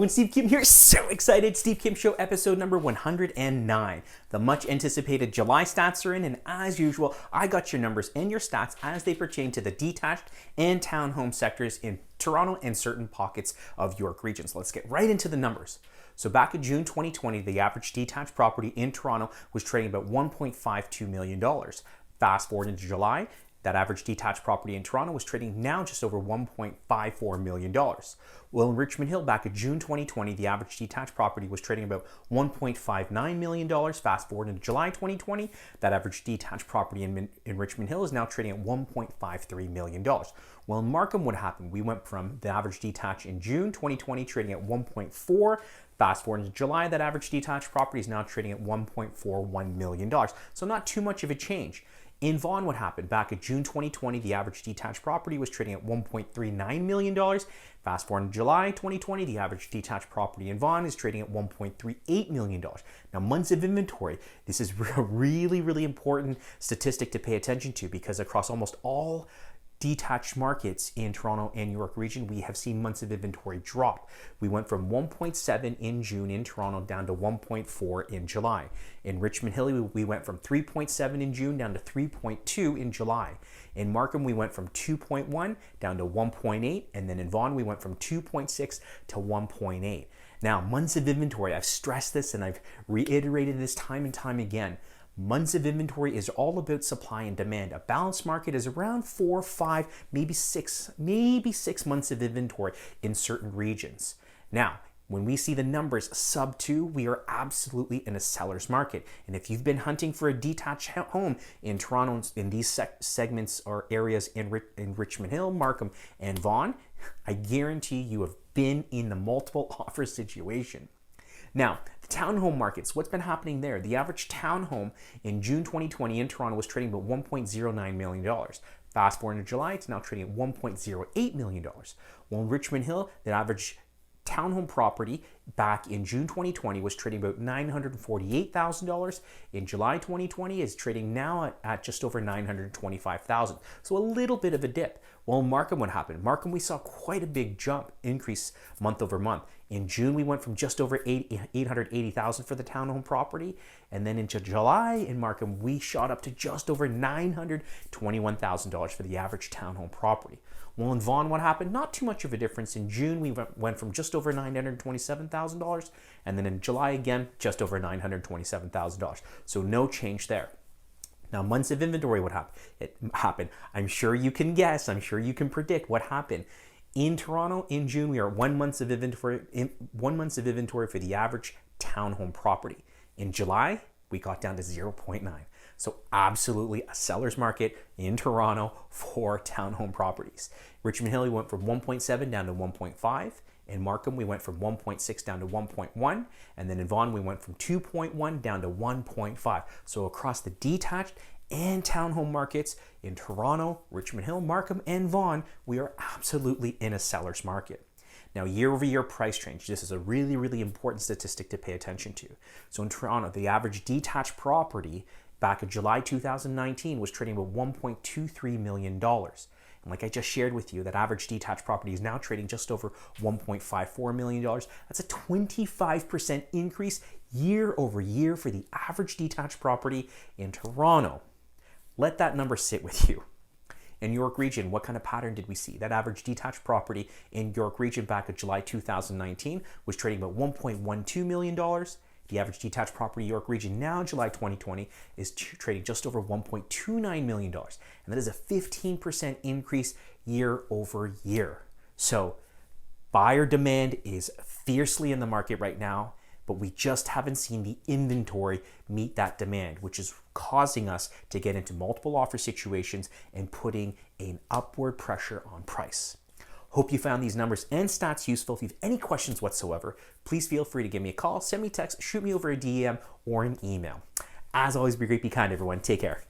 everyone, Steve Kim here. So excited. Steve Kim Show episode number 109. The much anticipated July stats are in, and as usual, I got your numbers and your stats as they pertain to the detached and townhome sectors in Toronto and certain pockets of York region. So let's get right into the numbers. So back in June 2020, the average detached property in Toronto was trading about $1.52 million. Fast forward into July, that average detached property in Toronto was trading now just over $1.54 million. Well, in Richmond Hill, back in June 2020, the average detached property was trading about $1.59 million. Fast forward into July 2020, that average detached property in Richmond Hill is now trading at $1.53 million. Well, in Markham, what happened? We went from the average detached in June 2020 trading at 1.4. Fast forward into July, that average detached property is now trading at $1.41 million. So not too much of a change. In Vaughan, what happened? Back in June 2020, the average detached property was trading at $1.39 million. Fast forward in July 2020, the average detached property in Vaughan is trading at $1.38 million. Now, months of inventory, this is a really important statistic to pay attention to, because across almost all detached markets in Toronto and York region, we have seen months of inventory drop. We went from 1.7 in June in Toronto down to 1.4 in July. In Richmond Hill, we went from 3.7 in June down to 3.2 in July. In Markham, we went from 2.1 down to 1.8, and then in Vaughan, we went from 2.6 to 1.8. Now, months of inventory, I've stressed this and I've reiterated this time and time again. Months of inventory is all about supply and demand. A balanced market is around 4, 5, maybe 6 months of inventory in certain regions. Now, when we see the numbers sub 2, we are absolutely in a seller's market. And if you've been hunting for a detached home in Toronto, in these segments or areas in Richmond Hill, Markham, and Vaughan, I guarantee you have been in the multiple offer situation. Now, the townhome markets, what's been happening there? The average townhome in June 2020 in Toronto was trading about $1.09 million. Fast forward to July, it's now trading at $1.08 million. Well, in Richmond Hill, the average townhome property back in June 2020 was trading about $948,000. In July 2020 is trading now at just over $925,000. So a little bit of a dip. Well, in Markham, what happened? Markham, we saw quite a big increase month over month. In June, we went from just over $880,000 for the townhome property. And then into July in Markham, we shot up to just over $921,000 for the average townhome property. Well, in Vaughan, what happened? Not too much of a difference. In June, we went from just over $927,000. And then in July, again, just over $927,000. So no change there. Now, months of inventory, what happened? I'm sure you can guess. I'm sure you can predict what happened. In Toronto, in June, we are 1 month of inventory. 1 month of inventory for the average townhome property. In July, we got down to 0.9. So absolutely a seller's market in Toronto for townhome properties. Richmond Hill, we went from 1.7 down to 1.5. In Markham, we went from 1.6 down to 1.1. And then in Vaughan, we went from 2.1 down to 1.5. So across the detached and townhome markets in Toronto, Richmond Hill, Markham, and Vaughan, we are absolutely in a seller's market. Now, year-over-year price change, this is a really important statistic to pay attention to. So in Toronto, the average detached property back in July 2019 was trading about $1.23 million. And like I just shared with you, that average detached property is now trading just over $1.54 million. That's a 25% increase year over year for the average detached property in Toronto. Let that number sit with you. In York region, what kind of pattern did we see? That average detached property in York region back in July 2019 was trading about $1.12 million. The average detached property in York region now, July 2020, is trading just over $1.29 million. And that is a 15% increase year over year. So buyer demand is fiercely in the market right now, but we just haven't seen the inventory meet that demand, which is causing us to get into multiple offer situations and putting an upward pressure on price. Hope you found these numbers and stats useful. If you have any questions whatsoever, please feel free to give me a call, send me a text, shoot me over a DM or an email. As always, be great, be kind, everyone. Take care.